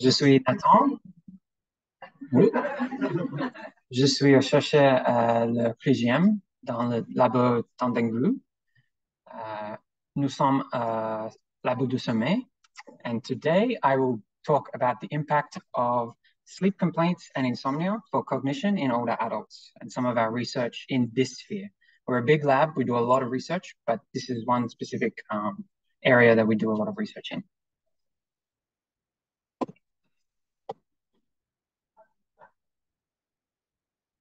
Je suis Nathan. Oui. Je suis chercheur à le Collegium dans le labo Tandenglu. Nous sommes labo de sommeil, and today I will talk about the impact of sleep complaints and insomnia for cognition in older adults and some of our research in this sphere. We're a big lab, we do a lot of research, but this is one specific area that we do a lot of research in.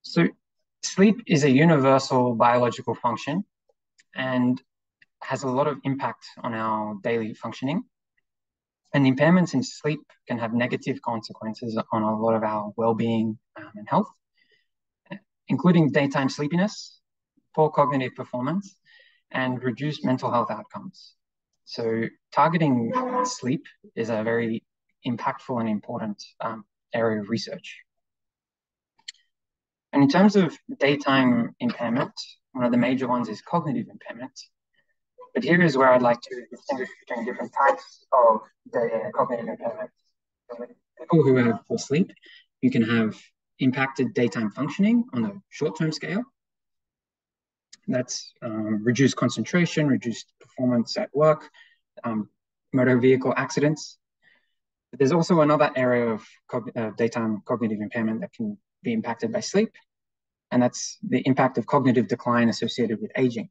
So sleep is a universal biological function and has a lot of impact on our daily functioning. And impairments in sleep can have negative consequences on a lot of our well-being and health, including daytime sleepiness, poor cognitive performance, and reduced mental health outcomes. So targeting sleep is a very impactful and important area of research. And in terms of daytime impairment, one of the major ones is cognitive impairment. But here is where I'd like to distinguish between different types of cognitive impairment. So people who have poor sleep, you can have impacted daytime functioning on a short-term scale. That's reduced concentration, reduced performance at work, motor vehicle accidents. But there's also another area of daytime cognitive impairment that can be impacted by sleep, and that's the impact of cognitive decline associated with aging.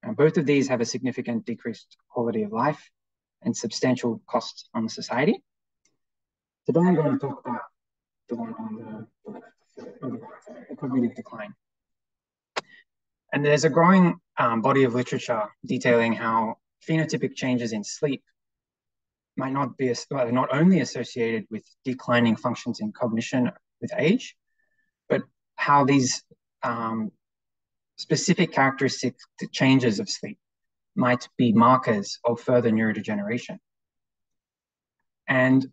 And both of these have a significant decreased quality of life and substantial costs on society. Today I'm going to talk about the one on the cognitive decline. And there's a growing body of literature detailing how phenotypic changes in sleep might not be not only associated with declining functions in cognition with age, but how these specific characteristic changes of sleep might be markers of further neurodegeneration. And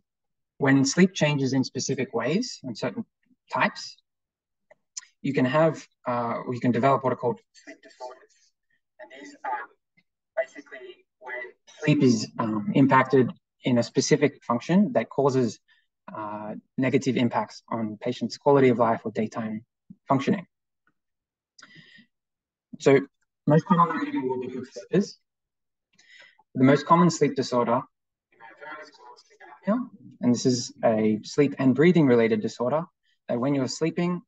when sleep changes in specific ways, in certain types, you can have, you can develop what are called sleep disorders. And these are basically when sleep is impacted in a specific function that causes negative impacts on patients' quality of life or daytime functioning. So most commonly people will be good sleepers. The most common sleep disorder you may have heard is called sleep apnea, and this is a sleep and breathing related disorder. That when you're sleeping,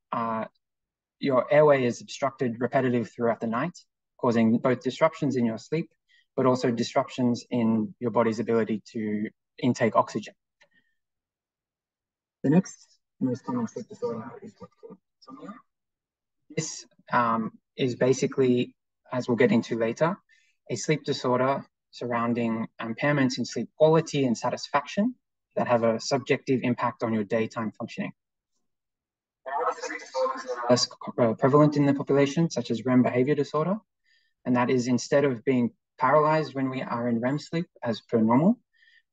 your airway is obstructed repetitively throughout the night, causing both disruptions in your sleep, but also disruptions in your body's ability to intake oxygen. The next most common sleep disorder is what's called insomnia. This is basically, as we'll get into later, a sleep disorder surrounding impairments in sleep quality and satisfaction that have a subjective impact on your daytime functioning. There are other sleep disorders that are less prevalent in the population, such as REM behavior disorder, and that is instead of being paralyzed when we are in REM sleep as per normal,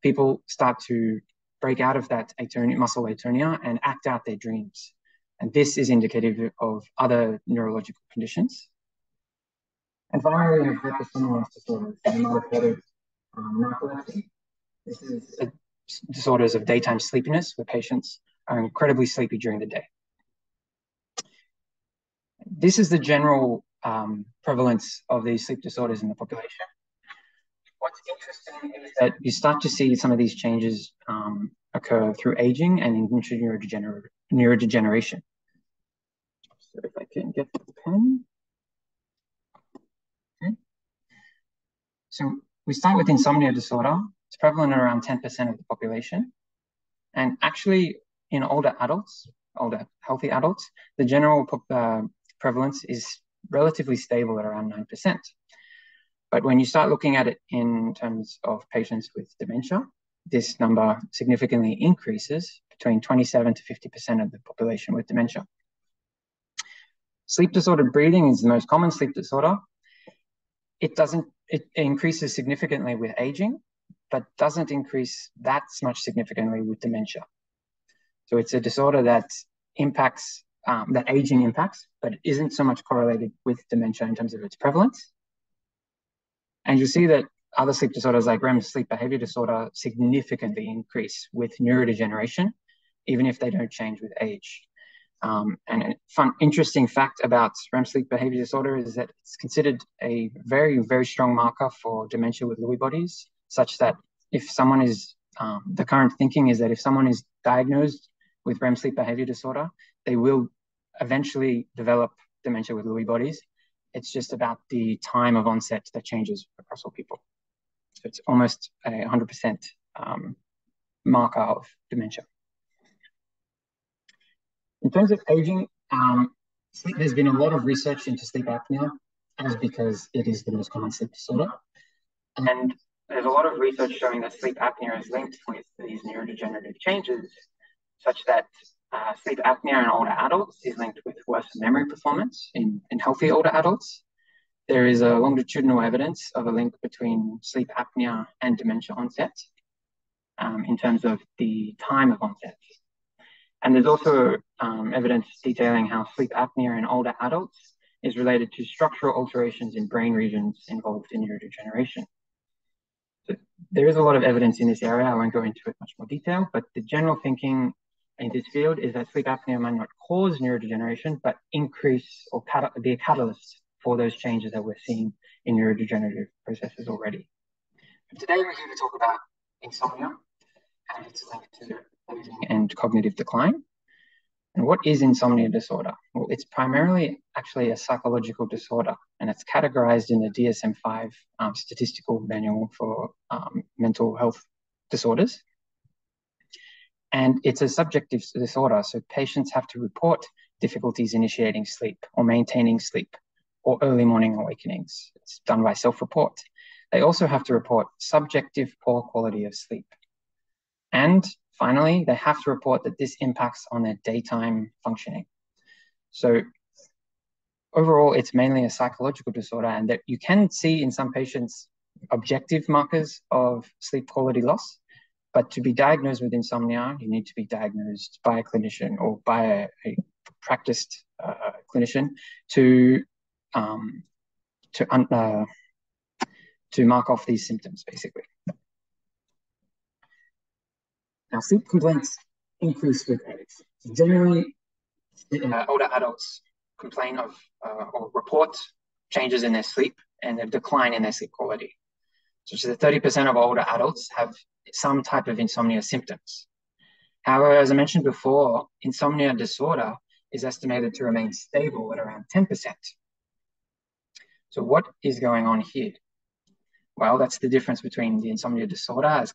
people start to break out of that muscle atonia and act out their dreams. And this is indicative of other neurological conditions. And finally, we have hypersomnolence disorders, and narcolepsy. This is disorders of daytime sleepiness where patients are incredibly sleepy during the day. This is the general prevalence of these sleep disorders in the population. What's interesting is that you start to see some of these changes occur through aging and into neurodegeneration. So if I can get the pen. Okay. So we start with insomnia disorder. It's prevalent in around 10% of the population. And actually in older adults, older healthy adults, the general prevalence is relatively stable at around 9%. But when you start looking at it in terms of patients with dementia, this number significantly increases between 27 to 50% of the population with dementia. Sleep disordered breathing is the most common sleep disorder. It increases significantly with aging, but doesn't increase that much significantly with dementia. So it's a disorder that impacts, that aging impacts, but isn't so much correlated with dementia in terms of its prevalence. And you'll see that other sleep disorders like REM sleep behavior disorder significantly increase with neurodegeneration, even if they don't change with age. And a interesting fact about REM sleep behavior disorder is that it's considered a very, very strong marker for dementia with Lewy bodies, such that if someone is, the current thinking is that if someone is diagnosed with REM sleep behavior disorder, they will eventually develop dementia with Lewy bodies. It's just about the time of onset that changes across all people. So it's almost a 100% marker of dementia. In terms of aging, there's been a lot of research into sleep apnea, as because it is the most common sleep disorder. And there's a lot of research showing that sleep apnea is linked with these neurodegenerative changes, such that sleep apnea in older adults is linked with worse memory performance in healthy older adults. There is a longitudinal evidence of a link between sleep apnea and dementia onset in terms of the time of onset. And there's also evidence detailing how sleep apnea in older adults is related to structural alterations in brain regions involved in neurodegeneration. So there is a lot of evidence in this area. I won't go into it much more detail, but the general thinking in this field is that sleep apnea might not cause neurodegeneration, but increase or be a catalyst for those changes that we're seeing in neurodegenerative processes already. But today we're here to talk about insomnia and its link to aging and cognitive decline. And what is insomnia disorder? Well, it's primarily actually a psychological disorder, and it's categorized in the DSM-5 statistical manual for mental health disorders. And it's a subjective disorder, so patients have to report difficulties initiating sleep or maintaining sleep or early morning awakenings. It's done by self-report. They also have to report subjective poor quality of sleep. And finally, they have to report that this impacts on their daytime functioning. So overall, it's mainly a psychological disorder, and that you can see in some patients objective markers of sleep quality loss. But to be diagnosed with insomnia, you need to be diagnosed by a clinician or by a practiced clinician to mark off these symptoms, basically. Now, sleep complaints increase with age. So generally, older adults complain of or report changes in their sleep and a decline in their sleep quality. So 30% of older adults have some type of insomnia symptoms. However, as I mentioned before, insomnia disorder is estimated to remain stable at around 10%. So what is going on here? Well, that's the difference between the insomnia disorder as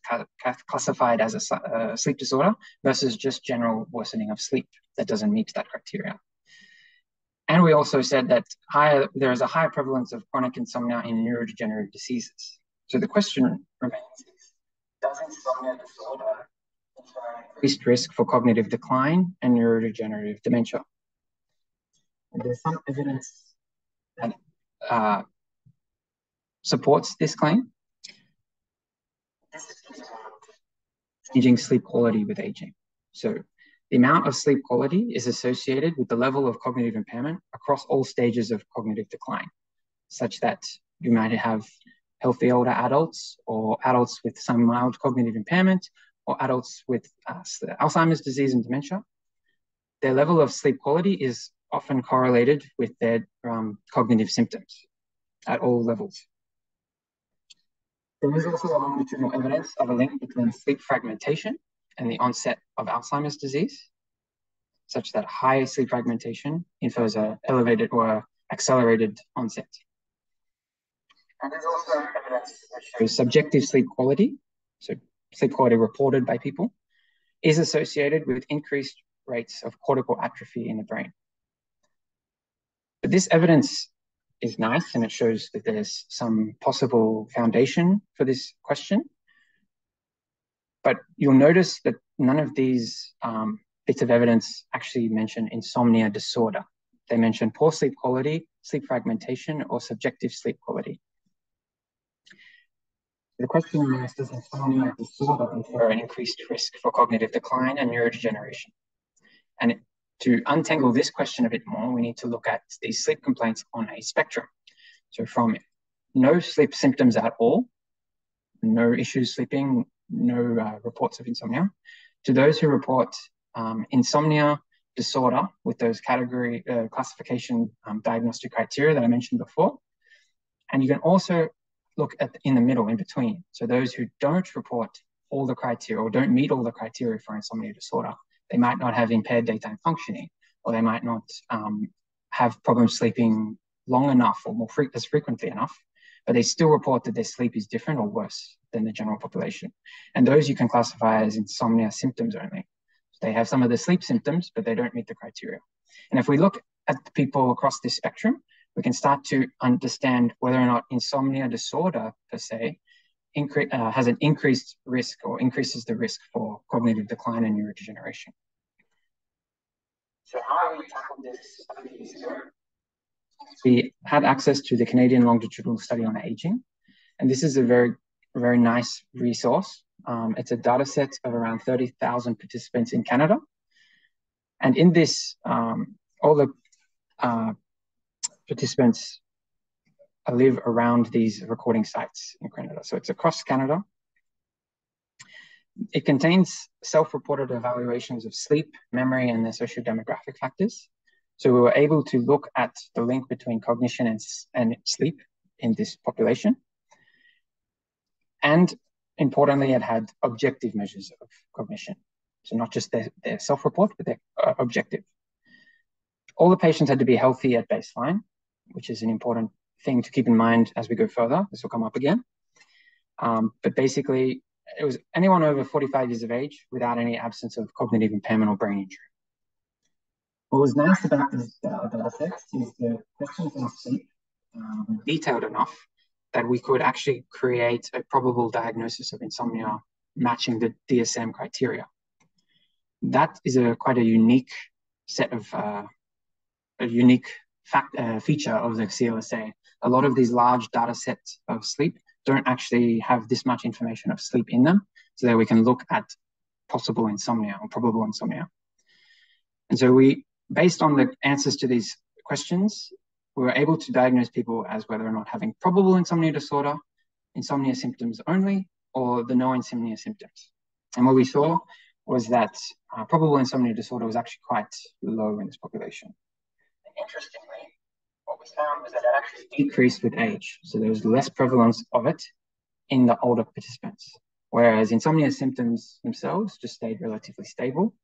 classified as a sleep disorder versus just general worsening of sleep that doesn't meet that criteria. And we also said that there is a higher prevalence of chronic insomnia in neurodegenerative diseases. So the question remains, does insomnia disorder confer increased risk for cognitive decline and neurodegenerative dementia? And there's some evidence that supports this claim. This is changing sleep quality with aging. So the amount of sleep quality is associated with the level of cognitive impairment across all stages of cognitive decline, such that you might have healthy older adults or adults with some mild cognitive impairment or adults with Alzheimer's disease and dementia. Their level of sleep quality is often correlated with their cognitive symptoms at all levels. There is also a longitudinal evidence of a link between sleep fragmentation and the onset of Alzheimer's disease, such that high sleep fragmentation infers an elevated or accelerated onset. And there's also evidence that shows subjective sleep quality, so sleep quality reported by people, is associated with increased rates of cortical atrophy in the brain. But this evidence is nice, and it shows that there's some possible foundation for this question. But you'll notice that none of these bits of evidence actually mention insomnia disorder. They mention poor sleep quality, sleep fragmentation, or subjective sleep quality. The question remains, does insomnia disorder confer an increased risk for cognitive decline and neurodegeneration? And to untangle this question a bit more, we need to look at these sleep complaints on a spectrum. So from no sleep symptoms at all no issues sleeping, no reports of insomnia, to those who report insomnia disorder with those category classification diagnostic criteria that I mentioned before. And you can also look at in the middle, in between. So those who don't report all the criteria or don't meet all the criteria for insomnia disorder, they might not have impaired daytime functioning, or they might not have problems sleeping long enough or as frequently enough, but they still report that their sleep is different or worse than the general population. And those you can classify as insomnia symptoms only. So they have some of the sleep symptoms, but they don't meet the criteria. And if we look at the people across this spectrum, we can start to understand whether or not insomnia disorder per se has an increased risk or increases the risk for cognitive decline and neurodegeneration. So how we tackled this study? We had access to the Canadian longitudinal study on aging, and this is a very, very nice resource. It's a data set of around 30,000 participants in Canada. And in this, all the participants live around these recording sites in Canada. So it's across Canada. It contains self-reported evaluations of sleep, memory, and their socio-demographic factors. So we were able to look at the link between cognition and sleep in this population. And importantly, it had objective measures of cognition. So not just their self-report, but their objective. All the patients had to be healthy at baseline, which is an important thing to keep in mind as we go further. This will come up again. But basically, it was anyone over 45 years of age without any absence of cognitive impairment or brain injury. What was nice about this data set is the questions on sleep detailed enough that we could actually create a probable diagnosis of insomnia matching the DSM criteria. That is quite a unique set of feature of the CLSA. A lot of these large data sets of sleep don't actually have this much information of sleep in them, so that we can look at possible insomnia or probable insomnia. And so based on the answers to these questions, we were able to diagnose people as whether or not having probable insomnia disorder, insomnia symptoms only, or the no insomnia symptoms. And what we saw was that probable insomnia disorder was actually quite low in this population. And interestingly, what we found was that it actually decreased with age. So there was less prevalence of it in the older participants, whereas insomnia symptoms themselves just stayed relatively stable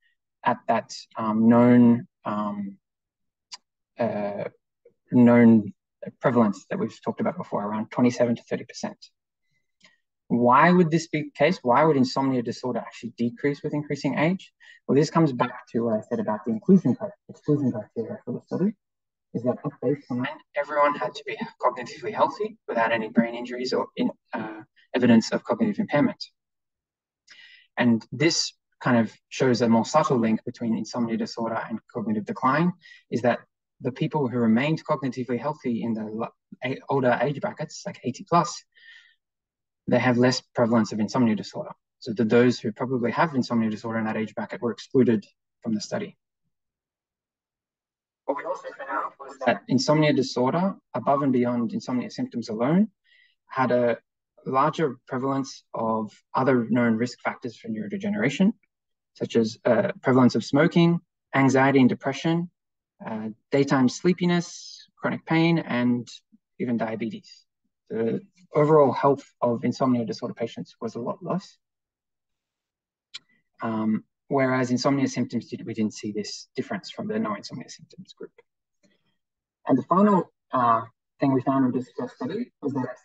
at that known prevalence that we've talked about before, around 27 to 30%. Why would this be the case? Why would insomnia disorder actually decrease with increasing age? Well, this comes back to what I said about the exclusion criteria for the study, is that at baseline, everyone had to be cognitively healthy without any brain injuries or evidence of cognitive impairment. And this kind of shows a more subtle link between insomnia disorder and cognitive decline, is that the people who remained cognitively healthy in the older age brackets, like 80 plus, they have less prevalence of insomnia disorder. So those who probably have insomnia disorder in that age bracket were excluded from the study. What we also found was that insomnia disorder, above and beyond insomnia symptoms alone, had a larger prevalence of other known risk factors for neurodegeneration, such as prevalence of smoking, anxiety and depression, daytime sleepiness, chronic pain, and even diabetes. The overall health of insomnia disorder patients was a lot less. Whereas insomnia symptoms, we didn't see this difference from the no insomnia symptoms group. And the final thing we found in this study was that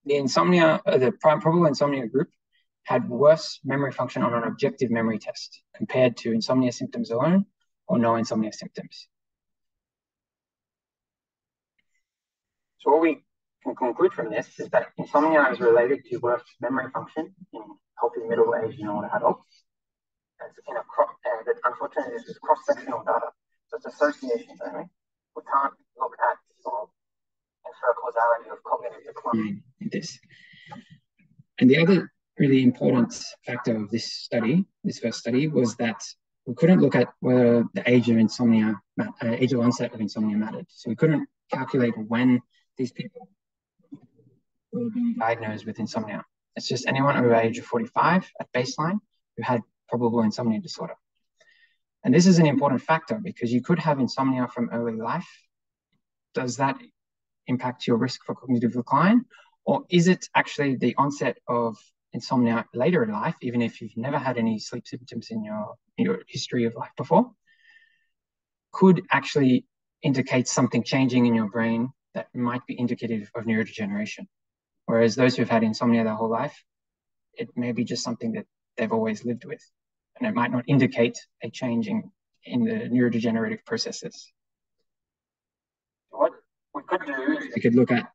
the probable insomnia group had worse memory function on an objective memory test compared to insomnia symptoms alone or no insomnia symptoms. So what we can conclude from this is that insomnia is related to worse memory function in healthy middle-aged and older adults. But unfortunately, this is cross-sectional data, so it's associations only. We can't look at or infer causality of cognitive decline in this. And the other really important factor of this first study, was that we couldn't look at whether the age of onset of insomnia mattered. So we couldn't calculate when these people will be diagnosed with insomnia. It's just anyone over the age of 45 at baseline who had probable insomnia disorder. And this is an important factor because you could have insomnia from early life. Does that impact your risk for cognitive decline? Or is it actually the onset of insomnia later in life, even if you've never had any sleep symptoms in your history of life before, could actually indicate something changing in your brain that might be indicative of neurodegeneration? Whereas those who've had insomnia their whole life, it may be just something that they've always lived with, and it might not indicate a change in the neurodegenerative processes. What we could do is we could look at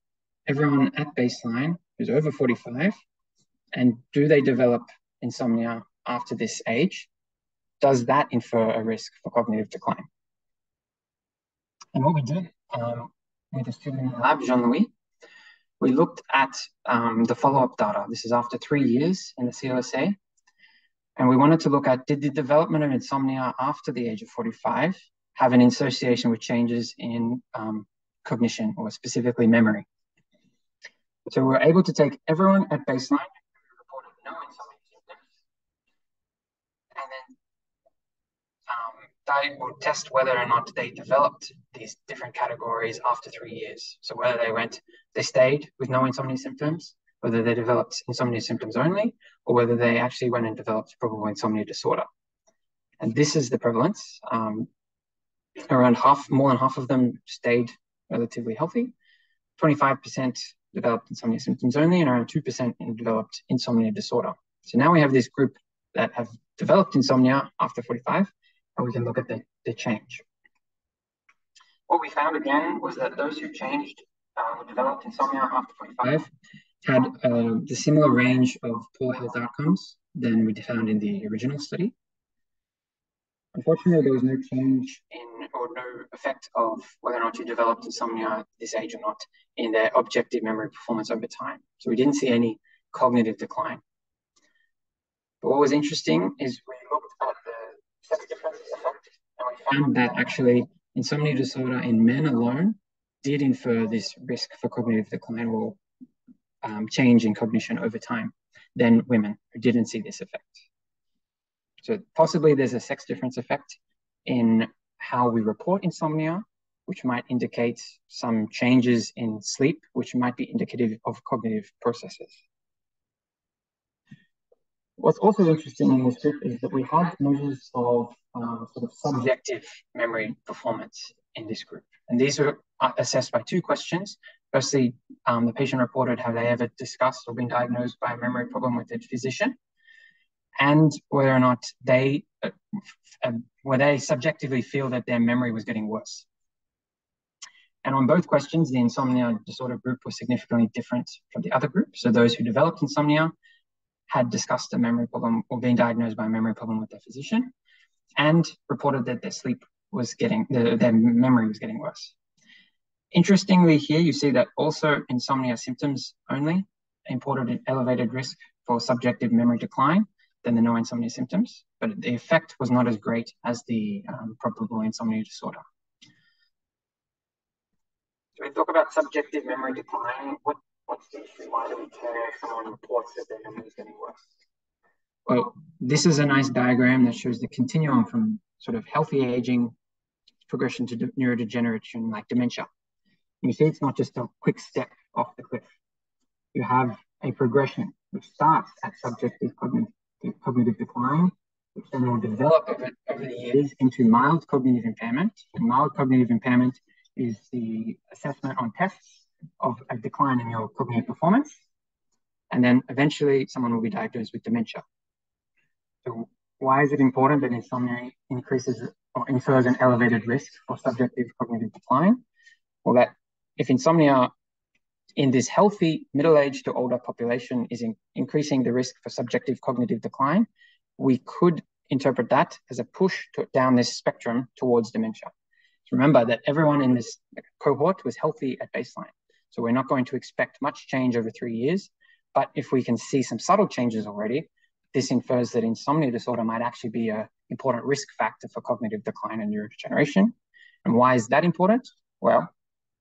everyone at baseline who's over 45, and do they develop insomnia after this age? Does that infer a risk for cognitive decline? And what we did with a student in the lab, Jean-Louis, we looked at the follow-up data. This is after 3 years in the CLSA. And we wanted to look at, did the development of insomnia after the age of 45 have an association with changes in cognition, or specifically memory? So we're able to take everyone at baseline who reported no insomnia symptoms, and then they will test whether or not they developed these different categories after 3 years. So whether they stayed with no insomnia symptoms, whether they developed insomnia symptoms only, or whether they actually went and developed probable insomnia disorder. And this is the prevalence. Around more than half of them stayed relatively healthy. 25% developed insomnia symptoms only, and around 2% developed insomnia disorder. So now we have this group that have developed insomnia after 45, and we can look at the change. What we found again was that those who changed, who developed insomnia after 45, had the similar range of poor health outcomes than we found in the original study. Unfortunately, there was no change or no effect of whether or not you developed insomnia at this age or not in their objective memory performance over time. So we didn't see any cognitive decline. But what was interesting is we looked at the sex difference effect, and we found that actually insomnia disorder in men alone did infer this risk for cognitive decline or change in cognition over time than women who didn't see this effect. So possibly there's a sex difference effect in how we report insomnia, which might indicate some changes in sleep, which might be indicative of cognitive processes. What's also interesting in this group is that we had measures of sort of subjective memory performance in this group. And these were assessed by 2 questions. Firstly, the patient reported have they ever discussed or been diagnosed by a memory problem with their physician, and whether or not they subjectively feel that their memory was getting worse. And on both questions, the insomnia disorder group was significantly different from the other group. So those who developed insomnia had discussed a memory problem or been diagnosed by a memory problem with their physician, and reported that their sleep was getting, their memory was getting worse. Interestingly, here you see that also insomnia symptoms only imported an elevated risk for subjective memory decline than the no insomnia symptoms, but the effect was not as great as the probable insomnia disorder. So we talk about subjective memory decline. What's the issue? Why do we care if someone reports that their memory is getting worse? Well, this is a nice diagram that shows the continuum from sort of healthy aging progression to neurodegeneration, like dementia. You see, it's not just a quick step off the cliff. You have a progression which starts at subjective cognitive decline, which then will develop over the years into mild cognitive impairment. And mild cognitive impairment is the assessment on tests of a decline in your cognitive performance. And then eventually someone will be diagnosed with dementia. So why is it important that insomnia increases or infers an elevated risk for subjective cognitive decline? Well, that if insomnia in this healthy middle-aged to older population is increasing the risk for subjective cognitive decline, we could interpret that as a push down this spectrum towards dementia. So remember that everyone in this cohort was healthy at baseline. So we're not going to expect much change over 3 years, but if we can see some subtle changes already, this infers that insomnia disorder might actually be an important risk factor for cognitive decline and neurodegeneration. And why is that important? Well,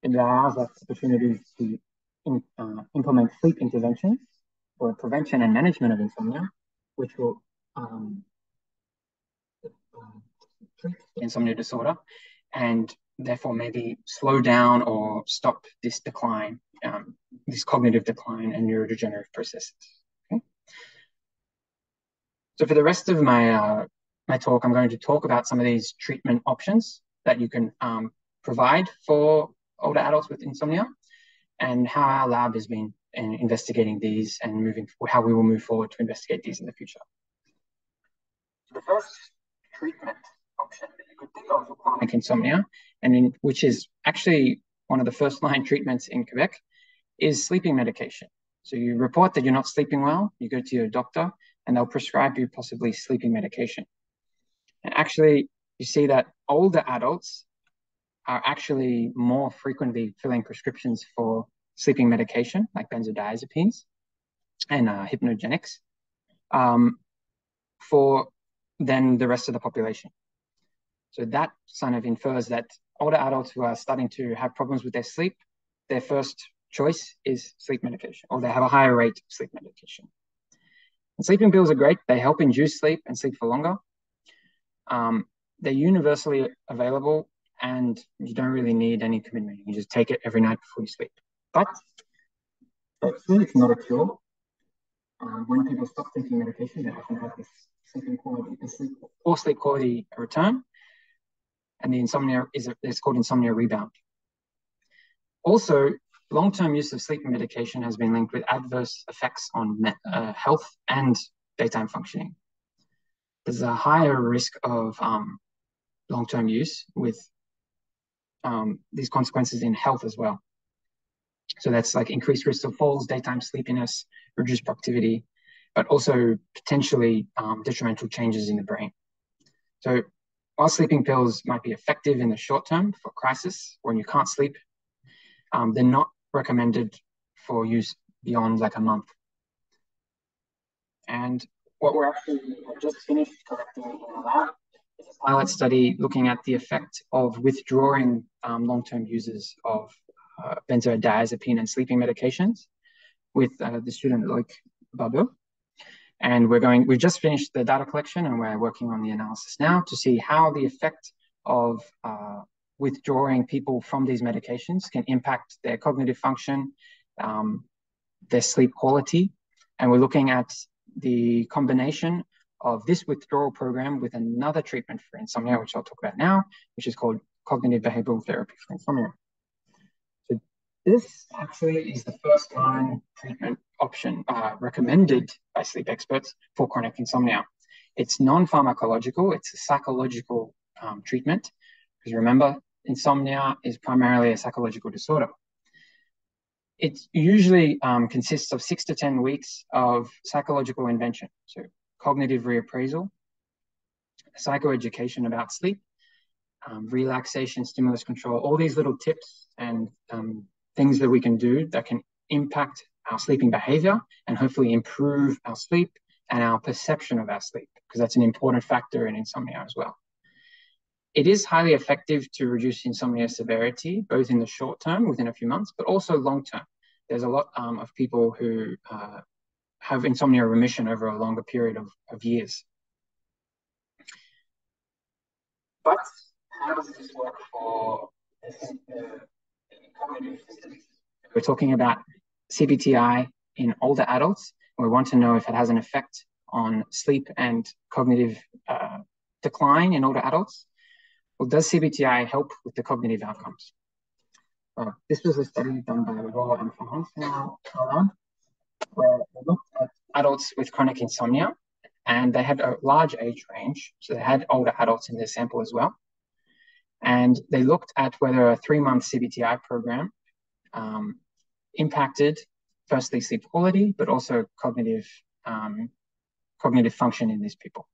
it allows us opportunities to implement sleep interventions for prevention and management of insomnia, which will treat insomnia disorder and therefore maybe slow down or stop this decline, this cognitive decline and neurodegenerative processes. Okay? So for the rest of my talk, I'm going to talk about some of these treatment options that you can provide for older adults with insomnia, and how our lab has been investigating these and how we will move forward to investigate these in the future. So the first treatment option that you could think of for chronic insomnia, which is actually one of the first line treatments in Quebec, is sleeping medication. So you report that you're not sleeping well, you go to your doctor, and they'll prescribe you possibly sleeping medication. And actually, you see that older adults are actually more frequently filling prescriptions for sleeping medication, like benzodiazepines and hypnogenics, than the rest of the population. So that kind of infers that older adults who are starting to have problems with their sleep, their first choice is sleep medication, or they have a higher rate of sleep medication. And sleeping pills are great. They help induce sleep and sleep for longer. They're universally available, and you don't really need any commitment. You just take it every night before you sleep. But actually, it's not a cure. When people stop taking medication, they often have this sleep quality return, and the insomnia is called insomnia rebound. Also, long-term use of sleeping medication has been linked with adverse effects on health and daytime functioning. There's a higher risk of long-term use with these consequences in health as well. So that's like increased risk of falls, daytime sleepiness, reduced productivity, but also potentially detrimental changes in the brain. So while sleeping pills might be effective in the short term for crisis, when you can't sleep, they're not recommended for use beyond like a month. And what we're actually just finished collecting in the lab is a pilot study looking at the effect of withdrawing long-term users of benzodiazepine and sleeping medications with the student Loic Barbeau. And we've just finished the data collection, and we're working on the analysis now to see how the effect of withdrawing people from these medications can impact their cognitive function, their sleep quality. And we're looking at the combination of this withdrawal program with another treatment for insomnia, which I'll talk about now, which is called cognitive behavioral therapy for insomnia. So this actually is the first line treatment option recommended by sleep experts for chronic insomnia. It's non-pharmacological, it's a psychological treatment, because remember, insomnia is primarily a psychological disorder. It usually consists of 6 to 10 weeks of psychological intervention, so cognitive reappraisal, psychoeducation about sleep, relaxation, stimulus control, all these little tips and things that we can do that can impact our sleeping behavior and hopefully improve our sleep and our perception of our sleep, because that's an important factor in insomnia as well. It is highly effective to reduce insomnia severity, both in the short term, within a few months, but also long term. There's a lot of people who have insomnia remission over a longer period of years. But how does this work for cognitive systems? We're talking about CBTI in older adults. We want to know if it has an effect on sleep and cognitive decline in older adults. Well, does CBTI help with the cognitive outcomes? This was a study done by Raw and Conférencier, where they looked at adults with chronic insomnia, and they had a large age range. So they had older adults in their sample as well. And they looked at whether a 3-month CBTI program impacted, firstly, sleep quality, but also cognitive function in these people.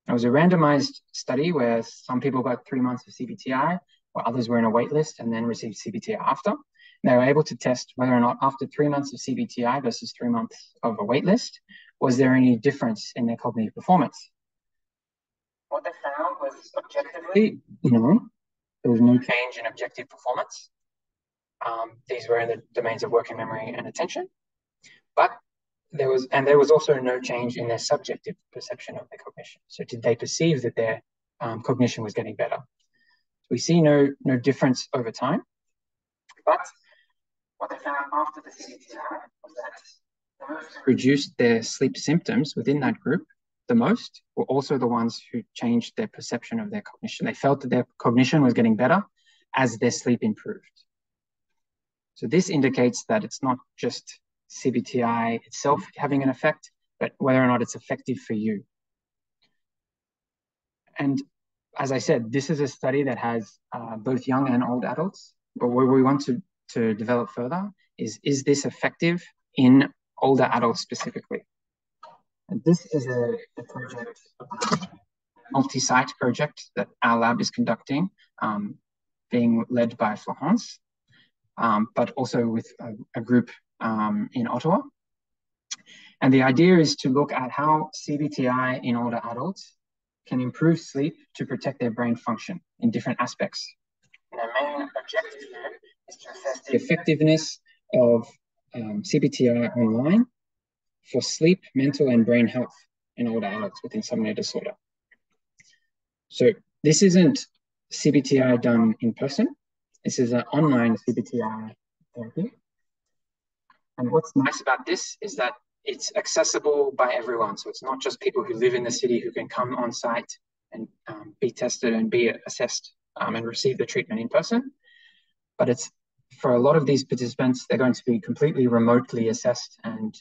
It was a randomized study where some people got 3 months of CBTI, while others were in a wait list and then received CBTI after. And they were able to test whether or not after 3 months of CBTI versus 3 months of a wait list, was there any difference in their cognitive performance? What they found was objectively, no, there was no change in objective performance. These were in the domains of working memory and attention. But there was also no change in their subjective perception of their cognition. So did they perceive that their cognition was getting better? We see no difference over time, but what they found after the CBTI was that those who reduced their sleep symptoms within that group the most were also the ones who changed their perception of their cognition. They felt that their cognition was getting better as their sleep improved. So this indicates that it's not just CBTI itself having an effect, but whether or not it's effective for you. And as I said, this is a study that has both young and old adults, but what we want to develop further is this effective in older adults specifically? And this is a project, multi-site project that our lab is conducting, being led by Florence, but also with a group in Ottawa. And the idea is to look at how CBTI in older adults can improve sleep to protect their brain function in different aspects. And our main objective here is to assess the effectiveness of CBTI online for sleep, mental, and brain health in older adults with insomnia disorder. So this isn't CBTI done in person. This is an online CBTI therapy. And what's nice about this is that it's accessible by everyone. So it's not just people who live in the city who can come on site and be tested and be assessed and receive the treatment in person. But it's for a lot of these participants, they're going to be completely remotely assessed and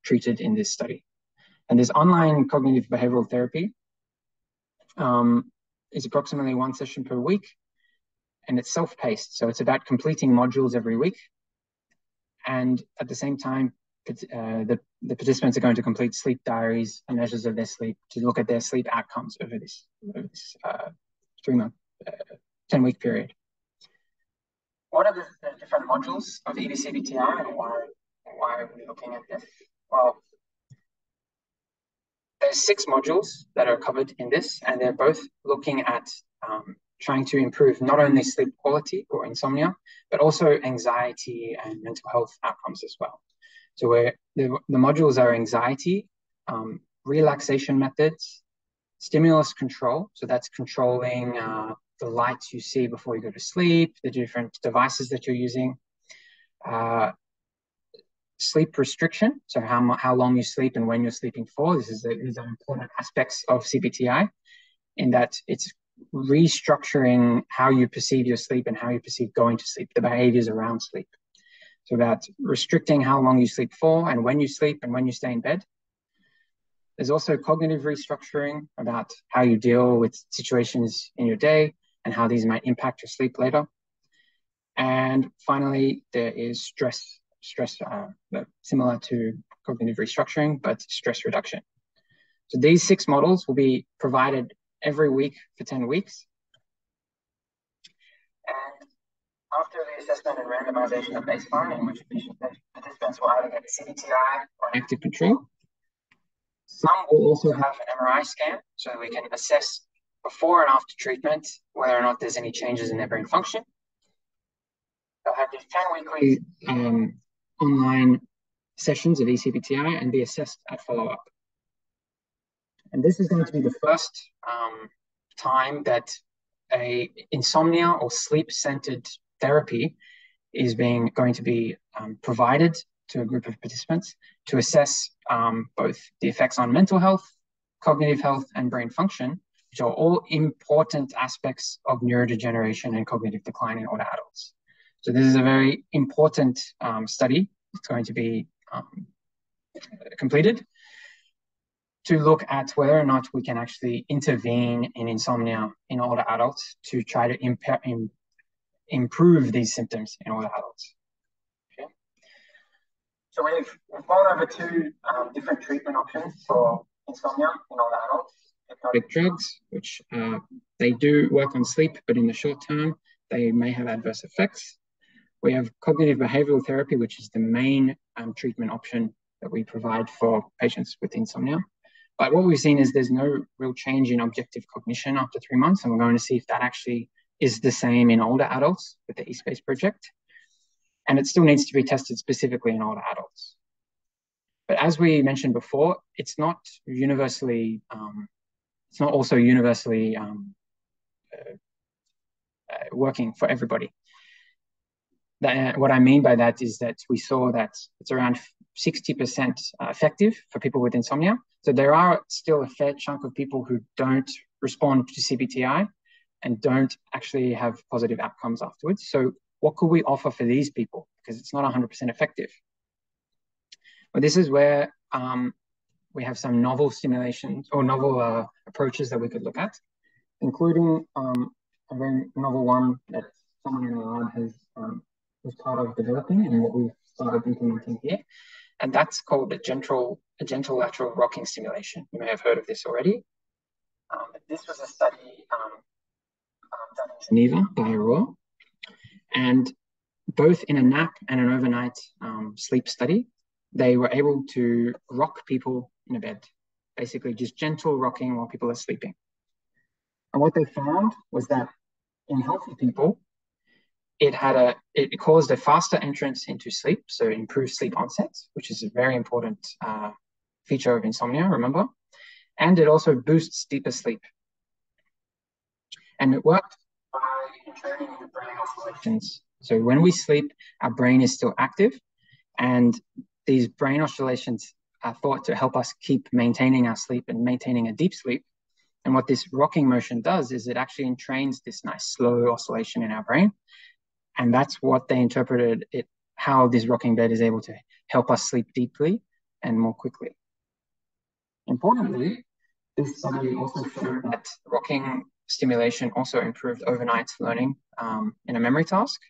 treated in this study. And this online cognitive behavioral therapy is approximately 1 session per week, and it's self-paced. So it's about completing modules every week. And at the same time, the participants are going to complete sleep diaries and measures of their sleep to look at their sleep outcomes over this 3-month, 10-week period. What are the different modules of EBCBTI and why are we looking at this? Well, there's 6 modules that are covered in this, and they're both looking at trying to improve not only sleep quality or insomnia, but also anxiety and mental health outcomes as well. So where the modules are anxiety, relaxation methods, stimulus control. So that's controlling the lights you see before you go to sleep, the different devices that you're using. Sleep restriction, so how long you sleep and when you're sleeping for. These are important aspects of CBTI in that it's restructuring how you perceive your sleep and how you perceive going to sleep, the behaviors around sleep. So about restricting how long you sleep for and when you sleep and when you stay in bed. There's also cognitive restructuring about how you deal with situations in your day and how these might impact your sleep later. And finally, there is stress similar to cognitive restructuring, but stress reduction. So these 6 models will be provided every week for 10 weeks. And after the assessment and randomization of baseline, in which participants will either get CBTI or an active control, some will also have an MRI scan, so we can assess before and after treatment whether or not there's any changes in their brain function. They'll have these 10 weekly online sessions of eCBTI and be assessed at follow-up. And this is going to be the first time that a insomnia or sleep-centered therapy is going to be provided to a group of participants to assess both the effects on mental health, cognitive health, and brain function, which are all important aspects of neurodegeneration and cognitive decline in older adults. So this is a very important study. It's going to be completed to look at whether or not we can actually intervene in insomnia in older adults to try to improve these symptoms in older adults. Okay. So we've gone over 2 different treatment options for insomnia in older adults. Hypnotic drugs, which they do work on sleep, but in the short term, they may have adverse effects. We have cognitive behavioral therapy, which is the main treatment option that we provide for patients with insomnia. But what we've seen is there's no real change in objective cognition after 3 months, and we're going to see if that actually is the same in older adults with the eSpace project. And it still needs to be tested specifically in older adults. But as we mentioned before, it's not also universally working for everybody. What I mean by that is that we saw that it's around 60% effective for people with insomnia. So there are still a fair chunk of people who don't respond to CBTI and don't actually have positive outcomes afterwards. So what could we offer for these people? Because it's not 100% effective. Well, this is where we have some novel stimulations or novel approaches that we could look at, including a very novel one that someone in the lab has was part of developing and what we've started implementing here. And that's called a gentle lateral rocking stimulation. You may have heard of this already. This was a study done in Geneva by Aurora. And both in a nap and an overnight sleep study, they were able to rock people in a bed, basically just gentle rocking while people are sleeping. And what they found was that in healthy people, it caused a faster entrance into sleep, so improved sleep onset, which is a very important feature of insomnia, remember? And it also boosts deeper sleep. And it worked by training the brain oscillations. So when we sleep, our brain is still active, and these brain oscillations are thought to help us keep maintaining our sleep and maintaining a deep sleep. And what this rocking motion does is it actually entrains this nice slow oscillation in our brain. And that's what they interpreted how this rocking bed is able to help us sleep deeply and more quickly. Importantly, this study also showed that rocking stimulation also improved overnight learning in a memory task,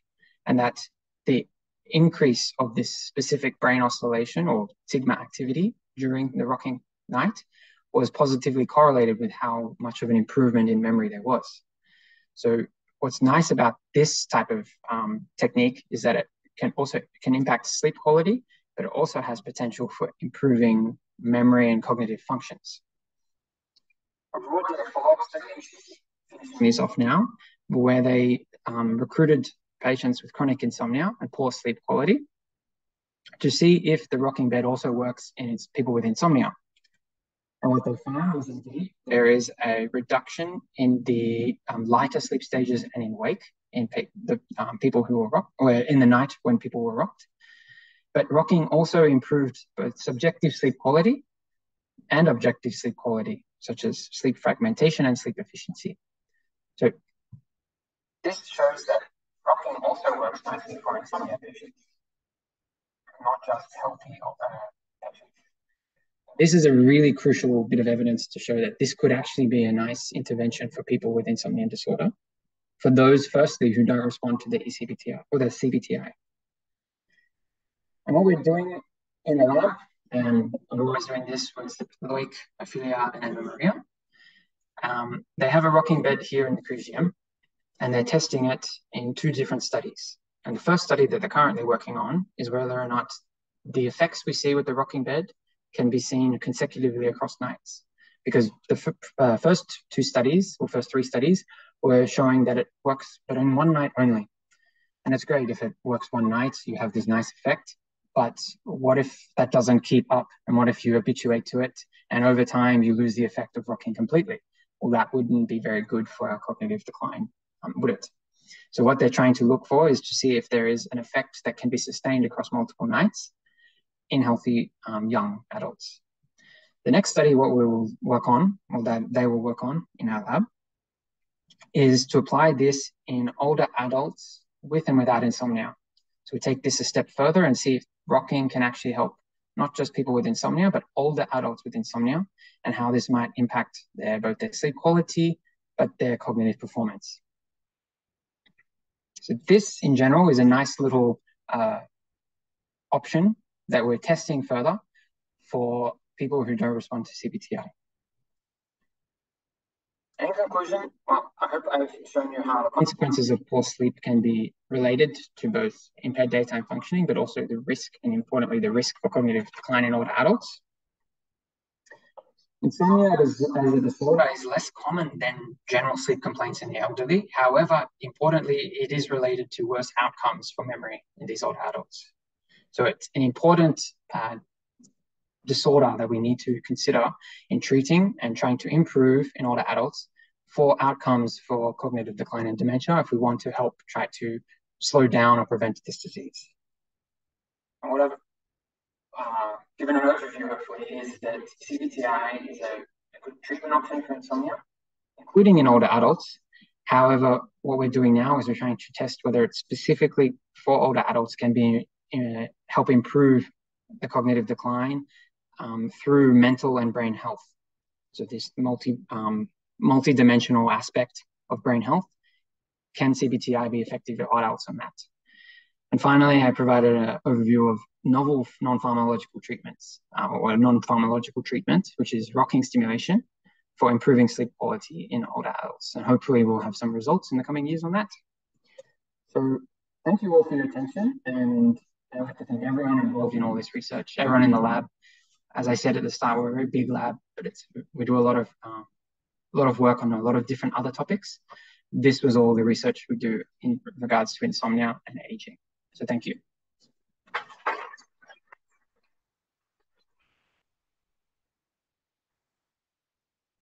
and that the increase of this specific brain oscillation or sigma activity during the rocking night was positively correlated with how much of an improvement in memory there was. So what's nice about this type of technique is that it can impact sleep quality, but it also has potential for improving memory and cognitive functions. Aurora did a follow-up study, finishing this off now, where they recruited patients with chronic insomnia and poor sleep quality to see if the rocking bed also works in people with insomnia. And what they found was indeed there is a reduction in the lighter sleep stages and in wake in the people who were rocked, or in the night when people were rocked. But rocking also improved both subjective sleep quality and objective sleep quality, such as sleep fragmentation and sleep efficiency. So this shows that rocking also works nicely for insomnia patients, not just healthy patients. This is a really crucial bit of evidence to show that this could actually be a nice intervention for people with insomnia disorder, for those, firstly, who don't respond to the eCBTI or the CBTI. And what we're doing in the lab, and I'm always doing this with Loic, Ophelia, and Anna Maria, they have a rocking bed here in the Cognition, and they're testing it in 2 different studies. And the first study that they're currently working on is whether or not the effects we see with the rocking bed can be seen consecutively across nights. Because the first 2 studies, or first 3 studies, were showing that it works, but in one night only. And it's great if it works one night, you have this nice effect. But what if that doesn't keep up? And what if you habituate to it, and over time you lose the effect of rocking completely? Well, that wouldn't be very good for our cognitive decline, would it? So what they're trying to look for is to see if there is an effect that can be sustained across multiple nights in healthy young adults. The next study, what we will work on, or that they will work on in our lab, is to apply this in older adults with and without insomnia. So we take this a step further and see if rocking can actually help not just people with insomnia, but older adults with insomnia, and how this might impact both their sleep quality, but their cognitive performance. So this, in general, is a nice little option that we're testing further for people who don't respond to CBTI. In conclusion, well, I hope I've shown you how the consequences of poor sleep can be related to both impaired daytime functioning, but also the risk, and importantly, the risk for cognitive decline in older adults. Insomnia as a disorder is less common than general sleep complaints in the elderly. However, importantly, it is related to worse outcomes for memory in these older adults. So it's an important disorder that we need to consider in treating and trying to improve in older adults for outcomes for cognitive decline and dementia if we want to help try to slow down or prevent this disease. And what I've given an overview hopefully is that CBTI is a good treatment option for insomnia, including in older adults. However, what we're doing now is we're trying to test whether it specifically for older adults can be help improve the cognitive decline through mental and brain health. So this multi-dimensional aspect of brain health. Can CBTI be effective in adults on that? And finally, I provided an overview of novel non-pharmacological treatments or non-pharmacological treatment, which is rocking stimulation for improving sleep quality in older adults. And hopefully we'll have some results in the coming years on that. So thank you all for your attention. And I'd like to thank everyone involved in all this research, everyone in the lab. As I said at the start, we're a very big lab, but we do a lot of work on a lot of different other topics. This was all the research we do in regards to insomnia and aging. So thank you.